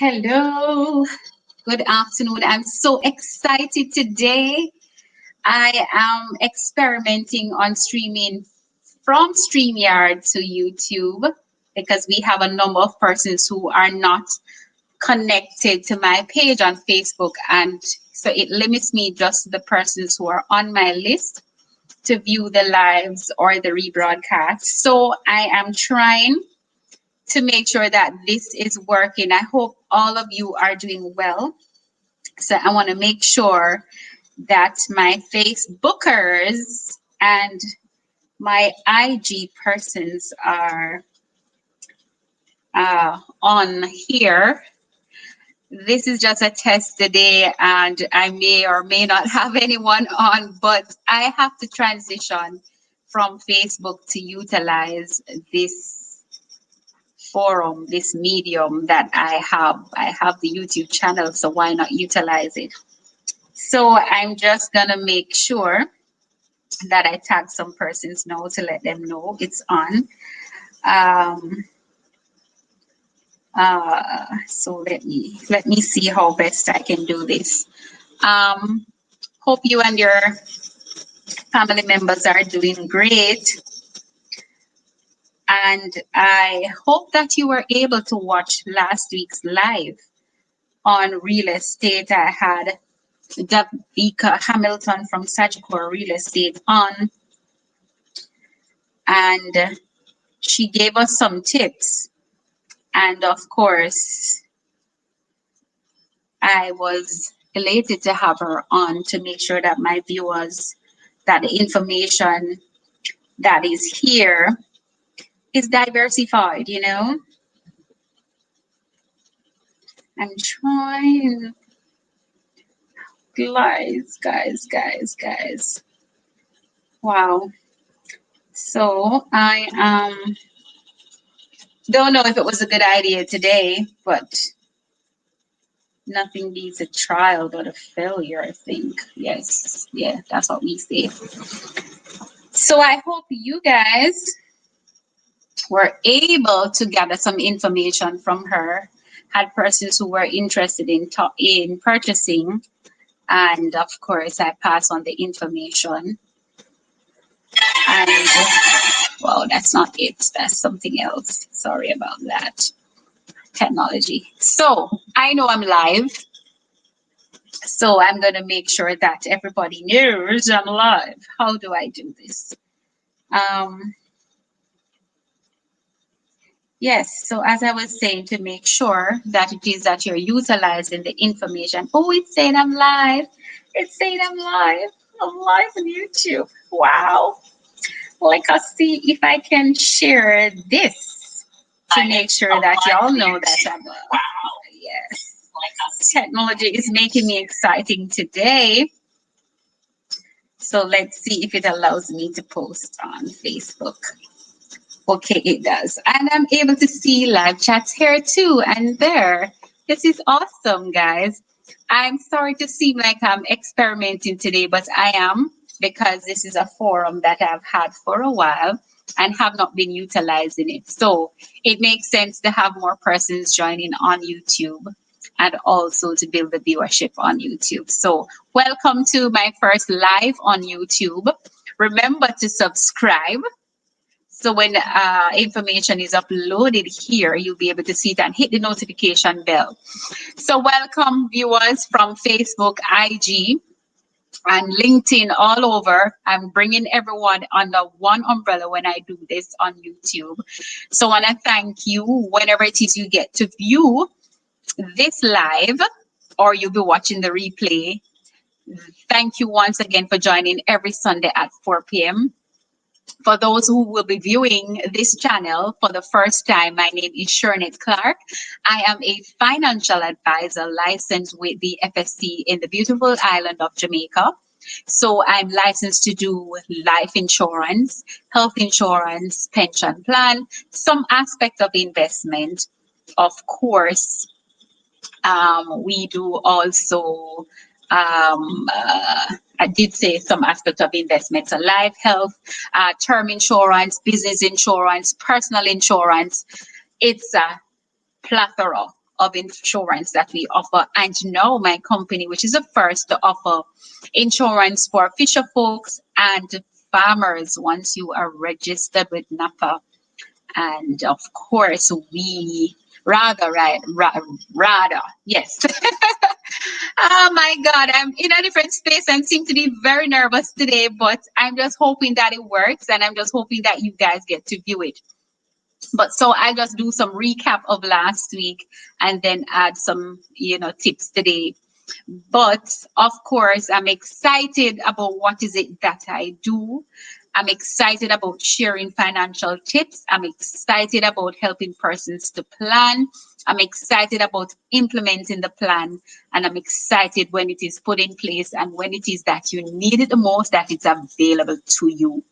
Hello, good afternoon. I'm so excited today. I am experimenting on streaming from StreamYard to YouTube because we have a number of persons who are not connected to my page on Facebook. And so it limits me just to the persons who are on my list to view the lives or the rebroadcast. So I am trying to make sure that this is working. I hope all of you are doing well. So I want to make sure that my Facebookers and my IG persons are on here. This is just a test today, and I may or may not have anyone on, but I have to transition from Facebook to utilize this forum, this medium that I have. I have the YouTube channel, so why not utilize it? So I'm just gonna make sure that I tag some persons now to let them know it's on. So let me see how best I can do this. Hope you and your family members are doing great. And I hope that you were able to watch last week's live on real estate. I had Davika Hamilton from Sagicor Real Estate on, and she gave us some tips. And of course, I was elated to have her on to make sure that my viewers, that the information that is here is diversified, you know. I'm trying, guys. Wow. So I don't know if it was a good idea today, but nothing beats a trial but a failure, I think. Yes, yeah, that's what we say. So I hope you guys were able to gather some information from her, had persons who were interested in purchasing, and of course I pass on the information. And well, that's not it, that's something else. Sorry about that. Technology. So I know I'm live, so I'm gonna make sure that everybody knows I'm live. How do I do this? Yes, so as I was saying, to make sure that it is that you're utilizing the information. Oh, it's saying I'm live. It's saying I'm live. I'm live on YouTube. Wow. Like, I'll see if I can share this to make sure that y'all know that I'm live. Wow. Yes. Technology is making me exciting today. So let's see if it allows me to post on Facebook. Okay, it does. And I'm able to see live chats here too and there. This is awesome, guys. I'm sorry to seem like I'm experimenting today, but I am, because this is a forum that I've had for a while and have not been utilizing it. So it makes sense to have more persons joining on YouTube and also to build the viewership on YouTube. So welcome to my first live on YouTube. Remember to subscribe. So when information is uploaded here, you'll be able to see it and hit the notification bell. So welcome viewers from Facebook, IG, and LinkedIn all over. I'm bringing everyone under one umbrella when I do this on YouTube. So I want to thank you whenever it is you get to view this live or you'll be watching the replay. Thank you once again for joining every Sunday at 4 p.m. For those who will be viewing this channel for the first time, my name is Shernette Clark. I am a financial advisor licensed with the FSC in the beautiful island of Jamaica. So I'm licensed to do life insurance, health insurance, pension plan, some aspect of investment. Of course, we do also I did say some aspect of investments, life, health, term insurance, business insurance, personal insurance. It's a plethora of insurance that we offer. And now my company, which is the first to offer insurance for fisher folks and farmers once you are registered with NAPA. And of course, we rather, yes. Oh my God, I'm in a different space and seem to be very nervous today, but I'm just hoping that it works and I'm just hoping that you guys get to view it. But so I just do some recap of last week and then add some, tips today. But of course, I'm excited about what is it that I do. I'm excited about sharing financial tips. I'm excited about helping persons to plan. I'm excited about implementing the plan. And I'm excited when it is put in place and when it is that you need it the most, that it's available to you.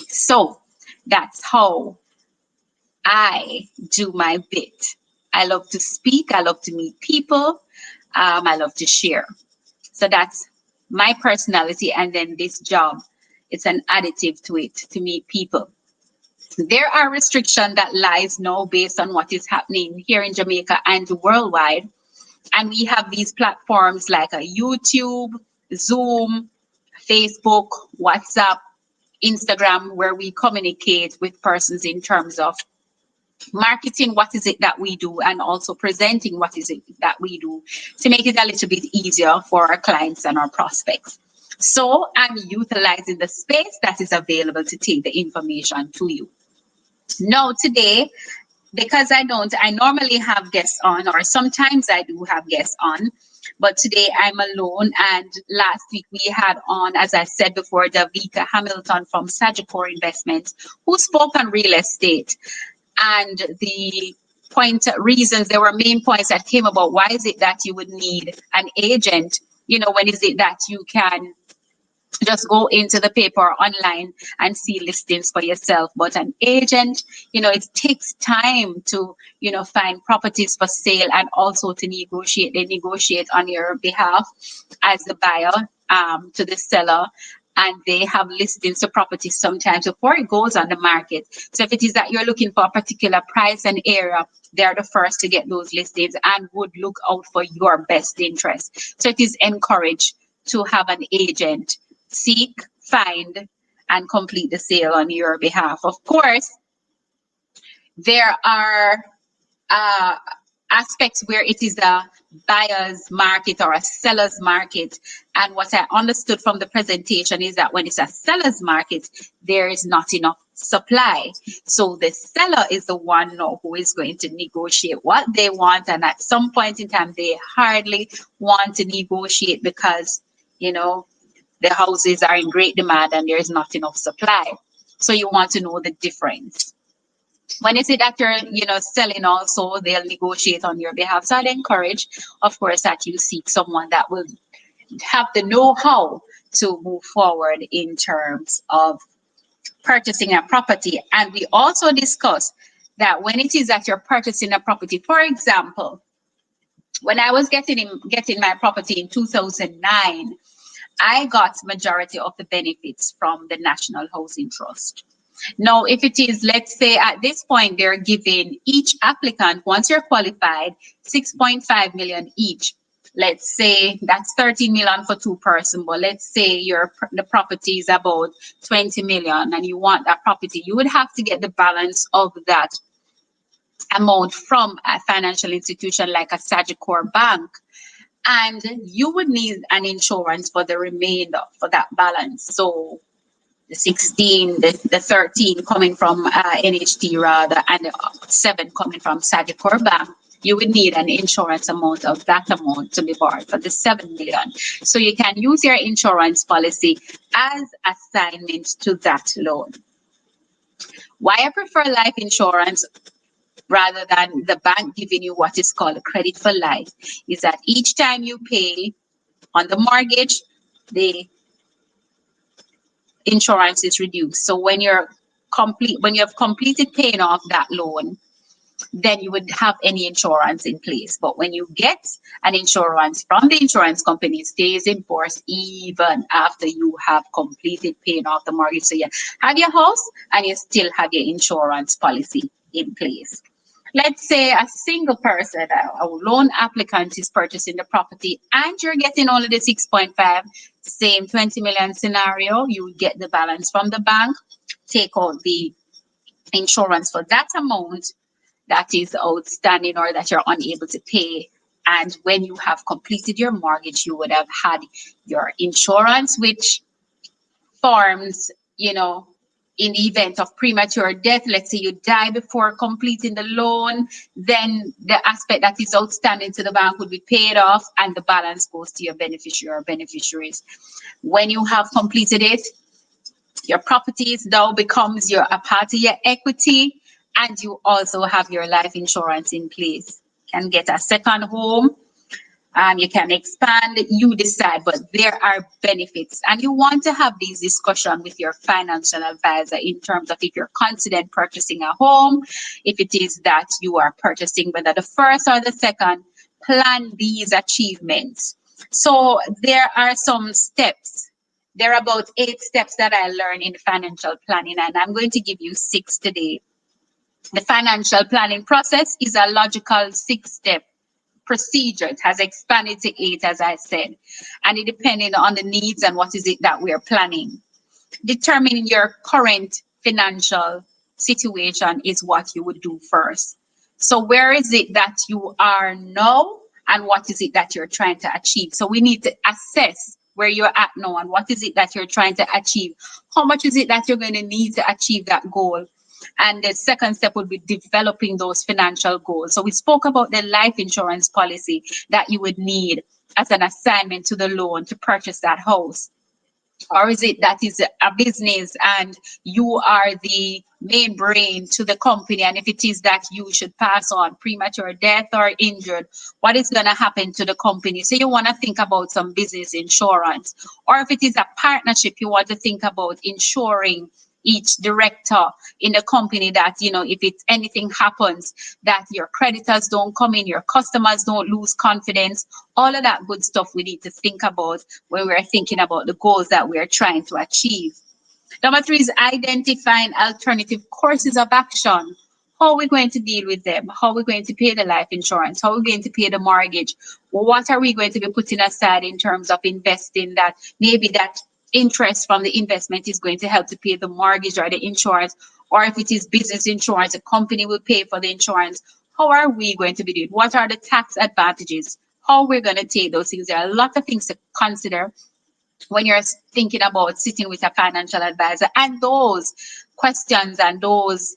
So that's how I do my bit. I love to speak. I love to meet people. I love to share. So that's my personality. And then this job, it's an additive to it, to meet people. There are restrictions that lies now based on what is happening here in Jamaica and worldwide. And we have these platforms like a YouTube, Zoom, Facebook, WhatsApp, Instagram, where we communicate with persons in terms of marketing what is it that we do and also presenting what is it that we do to make it a little bit easier for our clients and our prospects. So I'm utilizing the space that is available to take the information to you. Now today, because I normally have guests on, or sometimes I do have guests on, but today I'm alone. And last week we had on, as I said before, Davika Hamilton from Sagicor Investments, who spoke on real estate. And the reasons, there were main points that came about. Why is it that you would need an agent? When is it that you can just go into the paper online and see listings for yourself? But an agent, it takes time to, find properties for sale and also to negotiate. They negotiate on your behalf as the buyer to the seller. And they have listings to properties sometimes before it goes on the market. So if it is that you're looking for a particular price and area, they're the first to get those listings and would look out for your best interest. So it is encouraged to have an agent seek, find, and complete the sale on your behalf. Of course, there are aspects where it is a buyer's market or a seller's market. And what I understood from the presentation is that when it's a seller's market, there is not enough supply. So the seller is the one now who is going to negotiate what they want. And at some point in time, they hardly want to negotiate because, the houses are in great demand and there is not enough supply. So you want to know the difference. When you say that you're, selling also, they'll negotiate on your behalf. So I'd encourage, of course, that you seek someone that will have the know-how to move forward in terms of purchasing a property. And we also discussed that when it is that you're purchasing a property, for example, when I was getting my property in 2009, I got majority of the benefits from the National Housing Trust. Now, if it is, let's say at this point, they're giving each applicant, once you're qualified, 6.5 million each. Let's say that's 13 million for two person, but let's say the property is about 20 million and you want that property, you would have to get the balance of that amount from a financial institution like a Sagicor bank. And you would need an insurance for the remainder for that balance. So the 16, the 13 coming from NHT rather, and the 7 coming from Sagicor Bank, you would need an insurance amount of that amount to be borrowed for the 7 million. So you can use your insurance policy as assignment to that loan. Why I prefer life insurance rather than the bank giving you what is called credit for life is that each time you pay on the mortgage, the insurance is reduced. So when you have completed paying off that loan, then you would have any insurance in place. But when you get an insurance from the insurance company, it stays in force even after you have completed paying off the mortgage. So you have your house and you still have your insurance policy in place. Let's say a single person, a loan applicant is purchasing the property and you're getting only the 6.5, same 20 million scenario, you would get the balance from the bank, take out the insurance for that amount that is outstanding or that you're unable to pay. And when you have completed your mortgage, you would have had your insurance, which forms, in the event of premature death. Let's say you die before completing the loan, then the aspect that is outstanding to the bank would be paid off and the balance goes to your beneficiary or beneficiaries. When you have completed it, your properties now becomes a part of your equity, and you also have your life insurance in place. You can get a second home, you can expand, you decide, but there are benefits. And you want to have these discussions with your financial advisor in terms of if you're considering purchasing a home, if it is that you are purchasing whether the first or the second, plan these achievements. So there are some steps. There are about 8 steps that I learned in financial planning, and I'm going to give you 6 today. The financial planning process is a logical 6-step procedure. It has expanded to 8, as I said, and it depending on the needs and what is it that we're planning. Determining your current financial situation is what you would do first. So where is it that you are now and what is it that you're trying to achieve? So we need to assess where you're at now and what is it that you're trying to achieve. How much is it that you're going to need to achieve that goal? And the second step would be developing those financial goals. So we spoke about the life insurance policy that you would need as an assignment to the loan to purchase that house. Or is it that is a business and you are the main brain to the company? And if it is that you should pass on premature death or injured, what is going to happen to the company? So you want to think about some business insurance. Or if it is a partnership, you want to think about insuring each director in the company that, if it's anything happens, that your creditors don't come in, your customers don't lose confidence. All of that good stuff we need to think about when we're thinking about the goals that we're trying to achieve. Number 3 is identifying alternative courses of action. How are we going to deal with them? How are we going to pay the life insurance? How are we going to pay the mortgage? What are we going to be putting aside in terms of investing that maybe that interest from the investment is going to help to pay the mortgage or the insurance? Or if it is business insurance, the company will pay for the insurance. How are we going to be doing? What are the tax advantages? How we're going to take those things? There are a lot of things to consider when you're thinking about sitting with a financial advisor, and those questions and those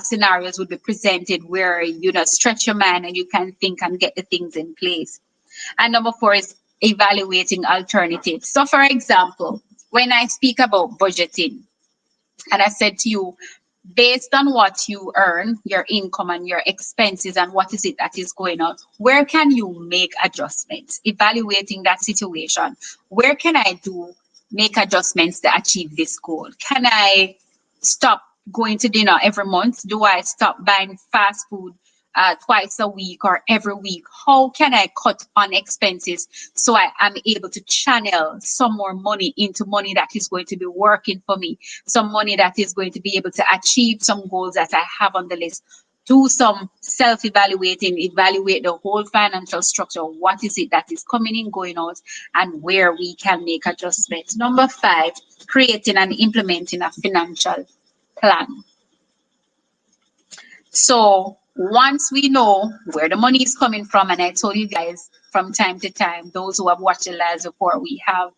scenarios would be presented where stretch your mind and you can think and get the things in place. And number 4 is evaluating alternatives. So for example, when I speak about budgeting, and I said to you, based on what you earn, your income and your expenses, and what is it that is going on, where can you make adjustments? Evaluating that situation. Where can I make adjustments to achieve this goal? Can I stop going to dinner every month? Do I stop buying fast food twice a week or every week? How can I cut on expenses so I am able to channel some more money into money that is going to be working for me, some money that is going to be able to achieve some goals that I have on the list? Do some self-evaluating, evaluate the whole financial structure. What is it that is coming in, going out, and where we can make adjustments. Number 5, creating and implementing a financial plan. So once we know where the money is coming from, and I told you guys from time to time, those who have watched the lives before, we have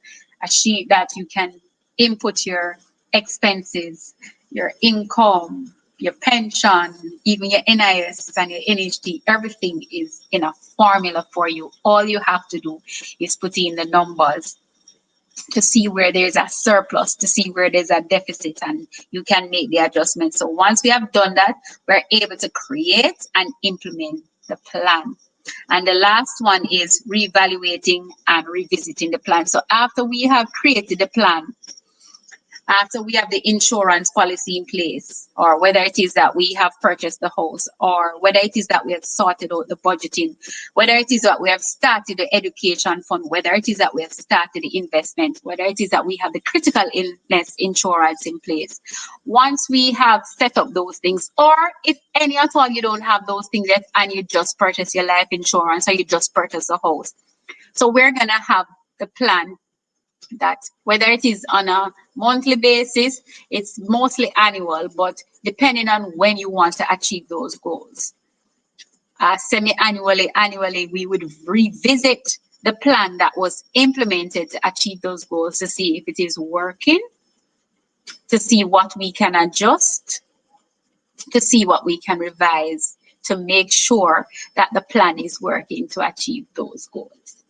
a sheet that you can input your expenses, your income, your pension, even your NIS and your NHD. Everything is in a formula for you. All you have to do is put in the numbers to see where there's a surplus, to see where there's a deficit, and you can make the adjustments. So once we have done that, we're able to create and implement the plan. And the last one is reevaluating and revisiting the plan. So after we have created the plan, So we have the insurance policy in place, or whether it is that we have purchased the house, or whether it is that we have sorted out the budgeting, whether it is that we have started the education fund, whether it is that we have started the investment, whether it is that we have the critical illness insurance in place. Once we have set up those things, or if any at all you don't have those things yet and you just purchase your life insurance or you just purchase a house. So we're going to have the plan that whether it is on a monthly basis, it's mostly annual, but depending on when you want to achieve those goals. Semi-annually, annually, we would revisit the plan that was implemented to achieve those goals to see if it is working, to see what we can adjust, to see what we can revise to make sure that the plan is working to achieve those goals.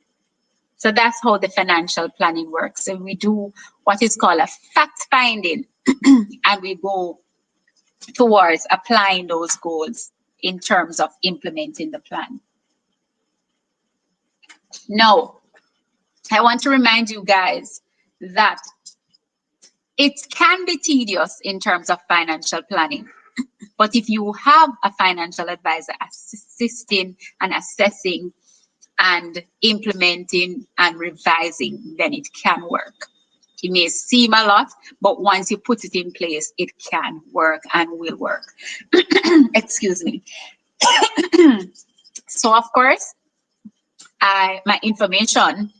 So that's how the financial planning works. So we do what is called a fact finding and we go towards applying those goals in terms of implementing the plan. Now, I want to remind you guys that it can be tedious in terms of financial planning. But if you have a financial advisor assisting and assessing and implementing and revising, then it can work. It may seem a lot, but once you put it in place, it can work and will work. Excuse me. So, of course, my information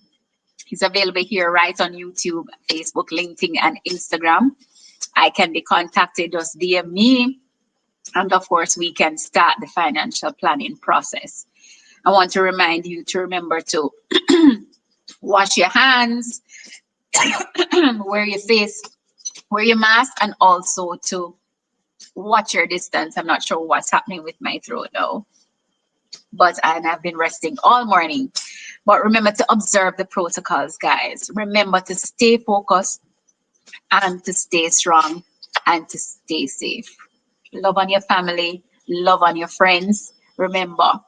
is available here right on YouTube, Facebook, LinkedIn, and Instagram. I can be contacted, just DM me. And of course, we can start the financial planning process. I want to remind you to remember to wash your hands, wear your face, wear your mask, and also to watch your distance. I'm not sure what's happening with my throat though, but I've been resting all morning. But remember to observe the protocols, guys. Remember to stay focused and to stay strong and to stay safe. Love on your family, love on your friends. Remember,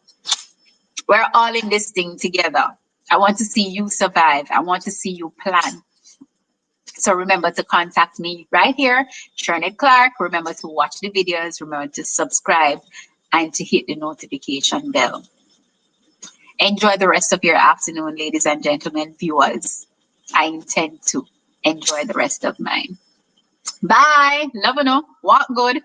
we're all in this thing together. I want to see you survive. I want to see you plan. So remember to contact me right here, Shernette Clark. Remember to watch the videos. Remember to subscribe and to hit the notification bell. Enjoy the rest of your afternoon, ladies and gentlemen, viewers. I intend to enjoy the rest of mine. Bye. Love you. Walk good.